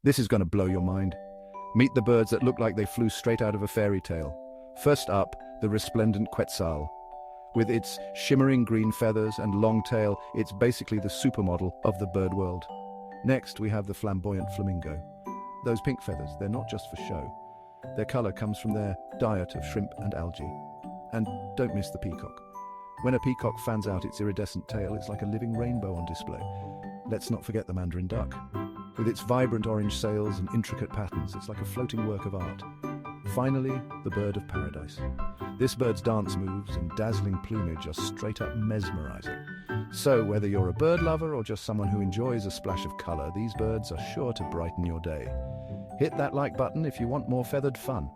This is going to blow your mind. Meet the birds that look like they flew straight out of a fairy tale. First up, the resplendent quetzal. With its shimmering green feathers and long tail, it's basically the supermodel of the bird world. Next, we have the flamboyant flamingo. Those pink feathers, they're not just for show. Their color comes from their diet of shrimp and algae. And don't miss the peacock. When a peacock fans out its iridescent tail, it's like a living rainbow on display. Let's not forget the mandarin duck. With its vibrant orange sails and intricate patterns, it's like a floating work of art. Finally, the bird of paradise. This bird's dance moves and dazzling plumage are straight up mesmerizing. So, whether you're a bird lover or just someone who enjoys a splash of color, these birds are sure to brighten your day. Hit that like button if you want more feathered fun.